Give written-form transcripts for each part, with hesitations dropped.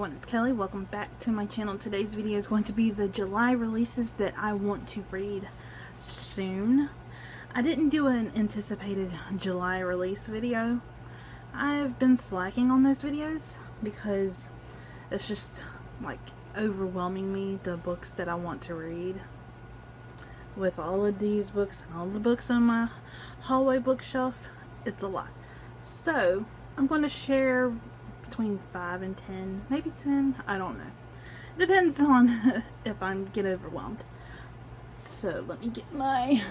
everyone, it's Kelly. Welcome back to my channel. Today's video is going to be the July releases that I want to read soon. I didn't do an anticipated July release video. I've been slacking on those videos because it's just like overwhelming me, the books that I want to read. With all of these books and all the books on my hallway bookshelf, it's a lot. So I'm going to share between 5 and 10, maybe 10, I don't know. Depends on if I get overwhelmed. So let me get my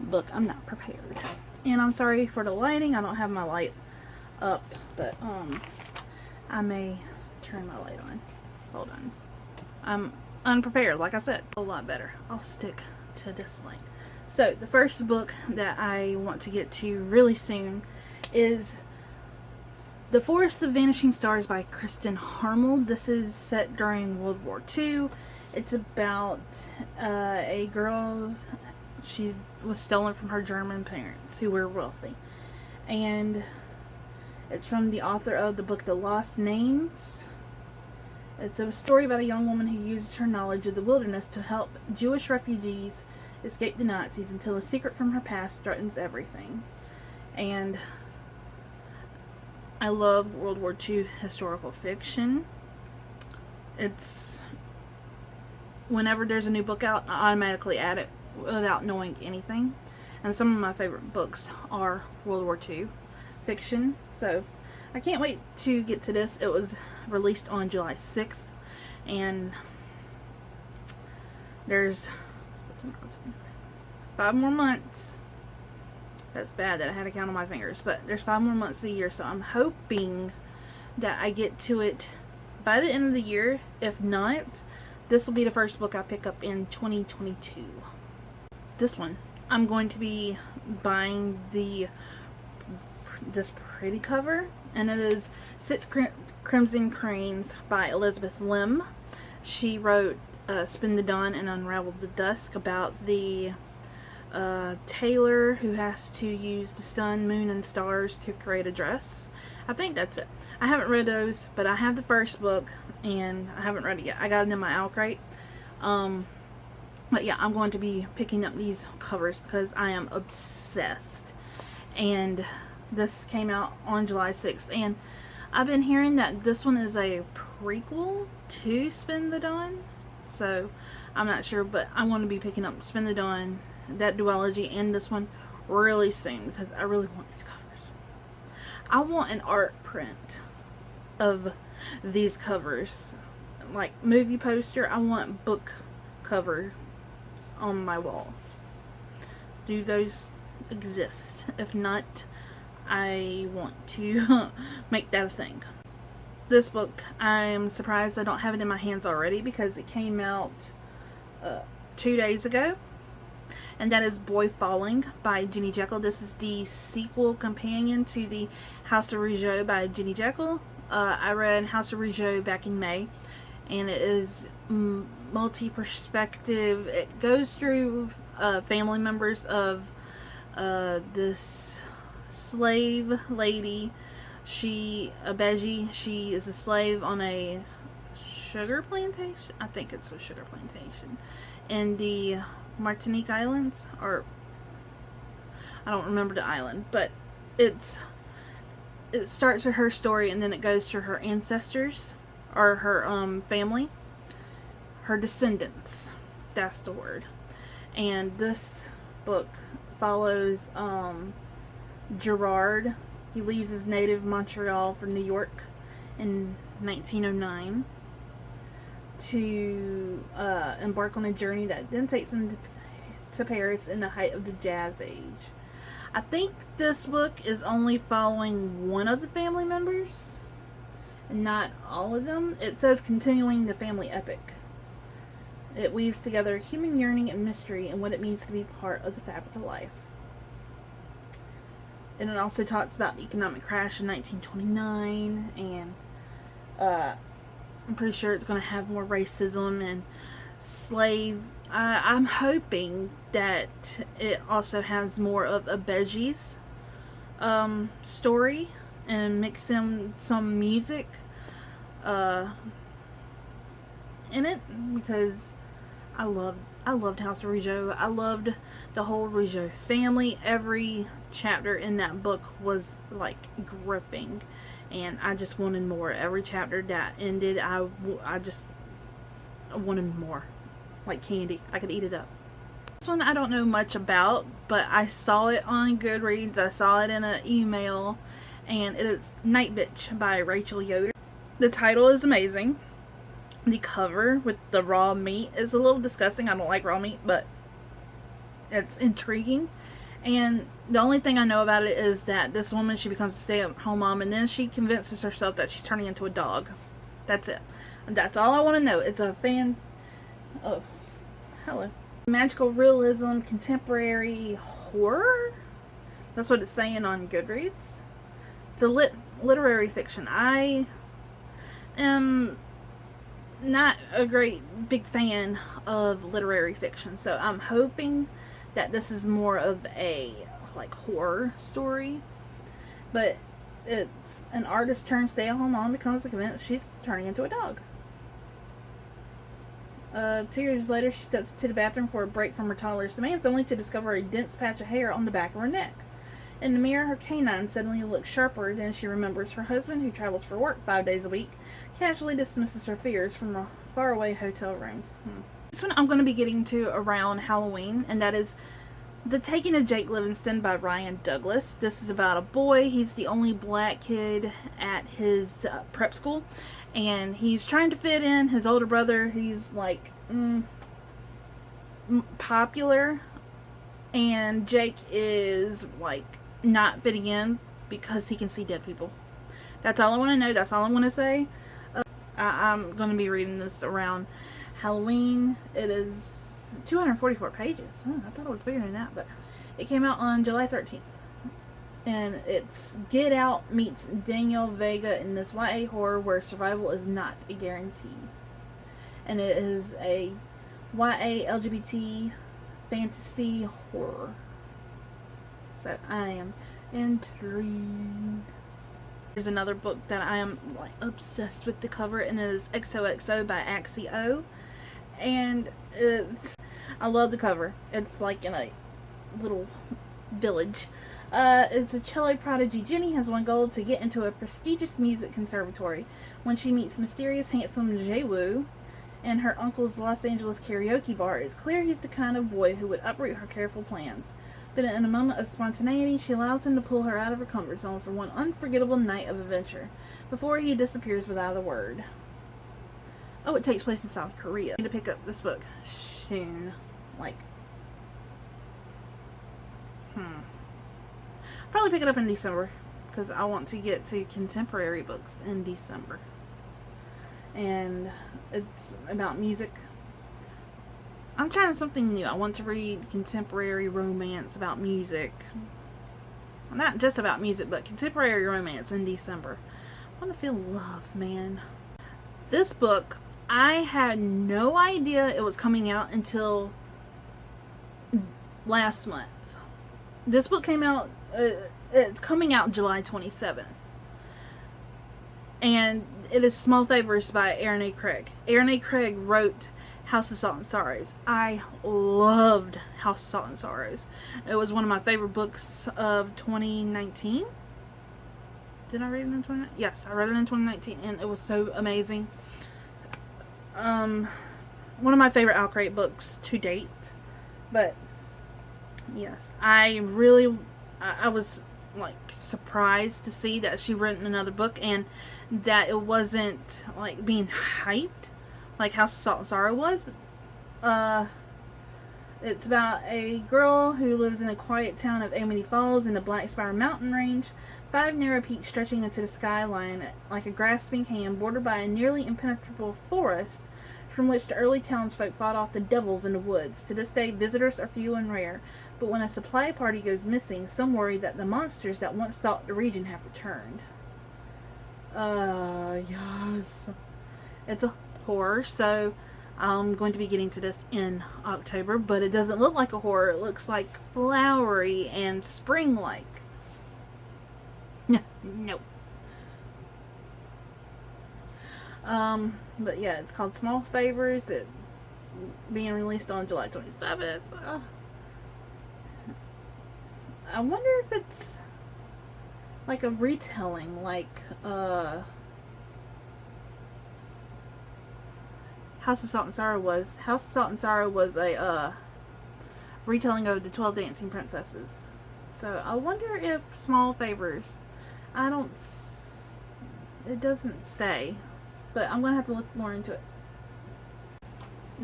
book. I'm not prepared. And I'm sorry for the lighting. I don't have my light up, but I may turn my light on. Hold on. I'm unprepared, like I said. A lot better. I'll stick to this light. So the first book that I want to get to really soon is The Forest of Vanishing Stars by KRISTIN HARMEL. This is set during World War II. It's about a girl. She was stolen from her German parents who were wealthy. And it's from the author of the book The Lost Names. It's a story about a young woman who uses her knowledge of the wilderness to help Jewish refugees escape the Nazis until a secret from her past threatens everything. And I love World War II historical fiction. It's whenever there's a new book out, I automatically add it without knowing anything. And some of my favorite books are World War II fiction. So I can't wait to get to this. It was released on July 6th. And there's 5 more months. That's bad that I had to count on my fingers, but there's 5 more months of the year, so I'm hoping that I get to it by the end of the year. If not, this will be the first book I pick up in 2022. This one, I'm going to be buying this pretty cover, and it is Six Crimson Cranes by Elizabeth Lim. She wrote Spin the Dawn and Unravel the Dusk, about the tailor who has to use the sun, moon, and stars to create a dress. I think that's it. I haven't read those, but I have the first book and I haven't read it yet. I got it in my owl crate. But yeah, I'm going to be picking up these covers because I am obsessed. And this came out on July 6th, and I've been hearing that this one is a prequel to Spin the Dawn, so I'm not sure, but I'm going to be picking up Spin the Dawn, that duology, and this one really soon because I really want these covers. I want an art print of these covers, like movie poster. I want book covers on my wall. Do those exist? If not, I want to make that a thing. This book, I'm surprised I don't have it in my hands already because it came out 2 days ago. And that is Boy Falling by Jenny Jekyll. This is the sequel companion to the House of Rougeau by Jenny Jekyll. I read House of Rougeau back in May, and it is multi-perspective. It goes through family members of this slave lady. A Beji. She is a slave on a sugar plantation. I think it's a sugar plantation in the Martinique Islands, or I don't remember the island, but it starts with her story and then it goes to her ancestors, or her family, her descendants, that's the word. And this book follows Gerard. He leaves his native Montreal for New York in 1909 to embark on a journey that then takes him to Paris in the height of the Jazz Age. I think this book is only following one of the family members and not all of them. It says continuing the family epic. It weaves together human yearning and mystery and what it means to be part of the fabric of life. And it also talks about the economic crash in 1929, and I'm pretty sure it's going to have more racism and slave. I'm hoping that it also has more of a Beji's story and mix in some music. in it, because I loved House of Rougeau. I loved the whole Rougeau family. Every chapter in that book was like gripping, and I just wanted more. Every chapter that ended, I wanted more, like candy. I could eat it up. This one I don't know much about, but I saw it on Goodreads. I saw it in an email, and it is Night Bitch by Rachel Yoder. The title is amazing. The cover with the raw meat is a little disgusting. I don't like raw meat, but it's intriguing. And the only thing I know about it is that this woman, she becomes a stay-at-home mom, and then she convinces herself that she's turning into a dog. That's it. And that's all I want to know. It's a oh, hello. Magical realism, contemporary horror. That's what it's saying on Goodreads. It's a literary fiction. I am not a great big fan of literary fiction, so I'm hoping that this is more of a like horror story. But it's an artist turned stay-at-home mom becomes convinced she's turning into a dog. 2 years later, she steps to the bathroom for a break from her toddler's demands, only to discover a dense patch of hair on the back of her neck. In the mirror, her canine suddenly looks sharper than she remembers. Her husband, who travels for work 5 days a week, casually dismisses her fears from a faraway hotel rooms. This one I'm going to be getting to around Halloween, and that is The Taking of Jake Livingston by Ryan Douglas. This is about a boy. He's the only black kid at his prep school, and he's trying to fit in. His older brother, he's like popular, and Jake is like not fitting in because he can see dead people. That's all I want to know. That's all I want to say. I'm going to be reading this around Halloween. It is 244 pages. I thought it was bigger than that, but it came out on July 13th. And it's Get Out meets Danielle Vega in this YA horror where survival is not a guarantee. And it is a YA LGBT fantasy horror. So I am intrigued. There's another book that I am like obsessed with the cover, and it is XOXO by Axio. And I love the cover. It's like in a little village. It's a cello prodigy. Jenny has one goal: to get into a prestigious music conservatory. When she meets mysterious, handsome Jae-woo in her uncle's Los Angeles karaoke bar, it's clear he's the kind of boy who would uproot her careful plans. But in a moment of spontaneity, she allows him to pull her out of her comfort zone for one unforgettable night of adventure, before he disappears without a word. Oh, it takes place in South Korea. I need to pick up this book soon. Like, probably pick it up in December, because I want to get to contemporary books in December. And it's about music. I'm trying something new. I want to read contemporary romance about music. Not just about music, but contemporary romance in December. I want to feel love, man. This book, I had no idea it was coming out until last month. This book came out, it's coming out July 27th. And it is Small Favors by Erin A. Craig. Erin A. Craig wrote House of Salt and Sorrows. I loved House of Salt and Sorrows. It was one of my favorite books of 2019. Did I read it in 2019? Yes, I read it in 2019, and it was so amazing. One of my favorite Alcrate books to date. But yes, I was like surprised to see that she written another book, and that it wasn't like being hyped like House of Salt and Sorrow was. It's about a girl who lives in the quiet town of Amity Falls in the Black Spire mountain range. 5 narrow peaks stretching into the skyline like a grasping hand, bordered by a nearly impenetrable forest from which the early townsfolk fought off the devils in the woods. To this day, visitors are few and rare, but when a supply party goes missing, some worry that the monsters that once stalked the region have returned. Yes. It's a horror, so I'm going to be getting to this in October, but it doesn't look like a horror. It looks like flowery and spring-like. No. But yeah, it's called Small Favors. It being released on July 27th. I wonder if it's like a retelling, like House of Salt and Sorrow was. House of Salt and Sorrow was a retelling of the 12 Dancing Princesses. So I wonder if Small Favors, it doesn't say, but I'm gonna have to look more into it.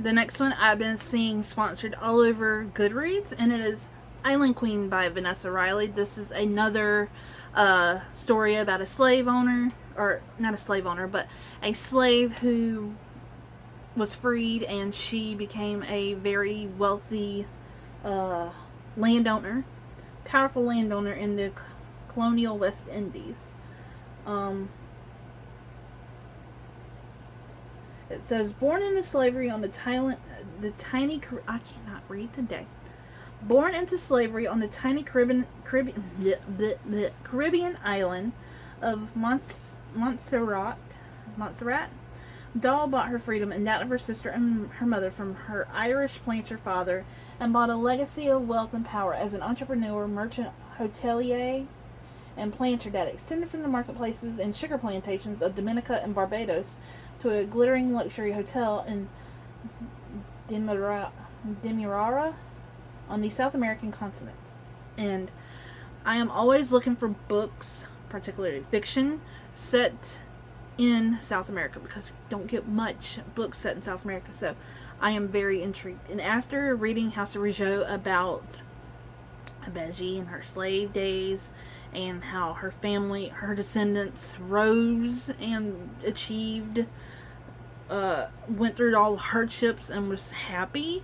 The next one I've been seeing sponsored all over Goodreads, and it is Island Queen by Vanessa Riley. This is another story about a slave owner, or not a slave owner, but a slave who was freed, and she became a very wealthy landowner, powerful landowner in the colonial West Indies. It says, born into slavery on I cannot read today. Born into slavery on the tiny Caribbean island of Montserrat, Doll bought her freedom and that of her sister and her mother from her Irish planter father, and bought a legacy of wealth and power as an entrepreneur, merchant, hotelier, and planter that extended from the marketplaces and sugar plantations of Dominica and Barbados to a glittering luxury hotel in Demerara on the South American continent. And I am always looking for books, particularly fiction, set in South America, because we don't get much books set in South America, so I am very intrigued. And after reading House of Rougeau about Beji and her slave days, and how her family, her descendants rose and achieved, went through all hardships and was happy,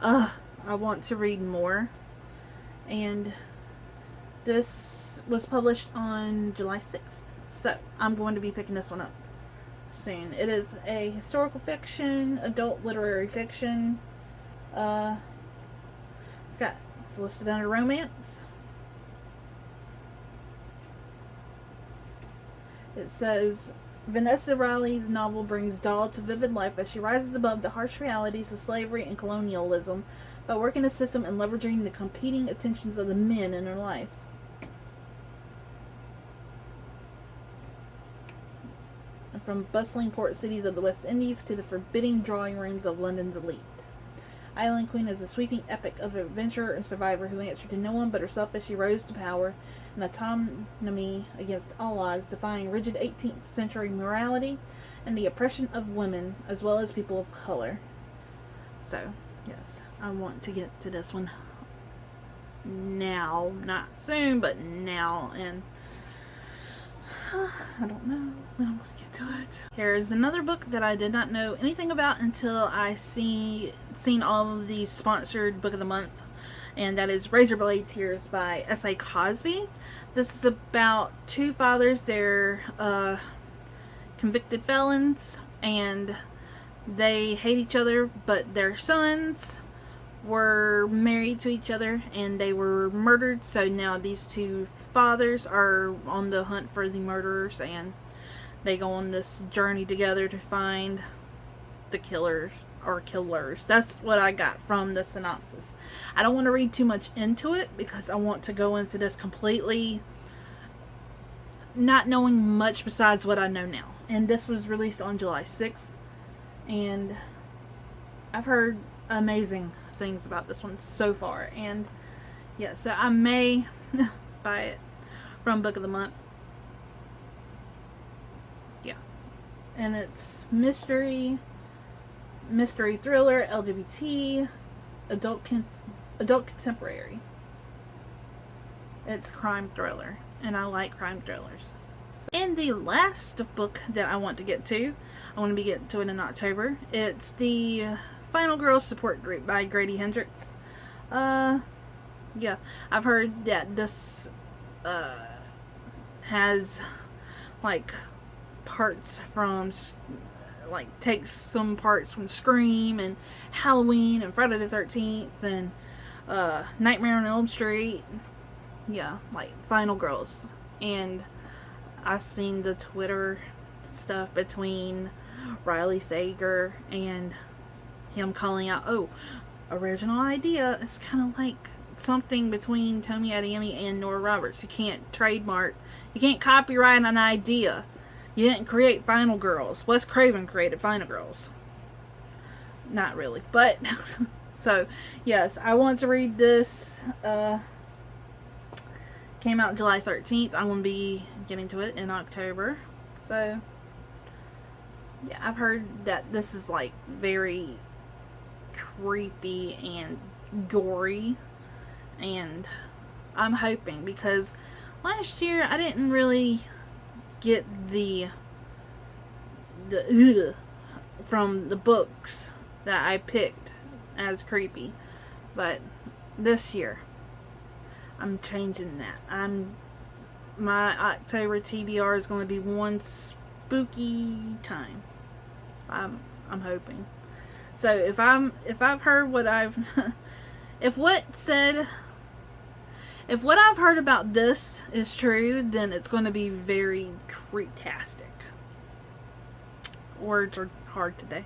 I want to read more. And this was published on July 6th. So, I'm going to be picking this one up soon. It is a historical fiction, adult literary fiction. It's listed under romance. It says, Vanessa Riley's novel brings Doll to vivid life as she rises above the harsh realities of slavery and colonialism by working the system and leveraging the competing attentions of the men in her life. And from bustling port cities of the West Indies to the forbidding drawing rooms of London's elite. Island Queen is a sweeping epic of adventurer and survivor who answered to no one but herself as she rose to power and autonomy against all odds, defying rigid 18th century morality and the oppression of women as well as people of color. So, yes, I want to get to this one now. Not soon, but now. And I don't know when I'm going to get to it. Here's another book that I did not know anything about until I seen all of the sponsored book of the month, and that is Razorblade Tears by S.A. Cosby. This is about two fathers. They're convicted felons, and they hate each other, but their sons were married to each other and they were murdered, so now these two fathers are on the hunt for the murderers, and they go on this journey together to find the killers. That's what I got from the synopsis. I don't want to read too much into it because I want to go into this completely not knowing much besides what I know now. And this was released on July 6th, and I've heard amazing things about this one so far, and yeah, so I may buy it from Book of the Month. Yeah, and it's mystery thriller, LGBT, adult contemporary. It's crime thriller, and I like crime thrillers. And the last book that I want to get to, I want to be getting to it in October. It's the Final Girls Support Group by GRADY HENDRIX. Yeah, I've heard that this has like parts from, like, takes some parts from Scream and Halloween and Friday the 13th and Nightmare on Elm Street. Yeah, like Final Girls. And I've seen the Twitter stuff between Riley Sager and him calling out, oh, original idea. It's kind of like something between Tomi Adeyemi and Nora Roberts. You can't trademark, you can't copyright an idea. You didn't create Final Girls. Wes Craven created Final Girls. Not really, but so yes, I want to read this. Came out July 13th. I'm going to be getting to it in October. So yeah, I've heard that this is like very creepy and gory, and I'm hoping, because last year I didn't really get the from the books that I picked as creepy, but this year I'm changing that. My October TBR is going to be one spooky time. I'm hoping. So if I've heard what I've if what I've heard about this is true, then it's going to be very creeptastic. Words are hard today.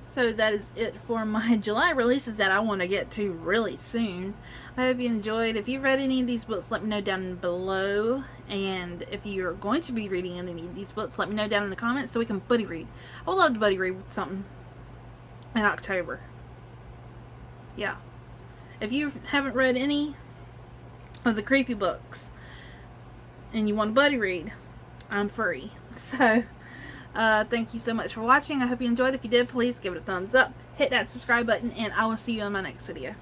So that is it for my July releases that I want to get to really soon. I hope you enjoyed. If you've read any of these books, let me know down below. And if you're going to be reading any of these books, let me know down in the comments so we can buddy read. I would love to buddy read something in October. Yeah. If you haven't read any of the creepy books and you want to buddy read, I'm free. So thank you so much for watching. I hope you enjoyed. If you did, please give it a thumbs up, hit that subscribe button, and I will see you in my next video.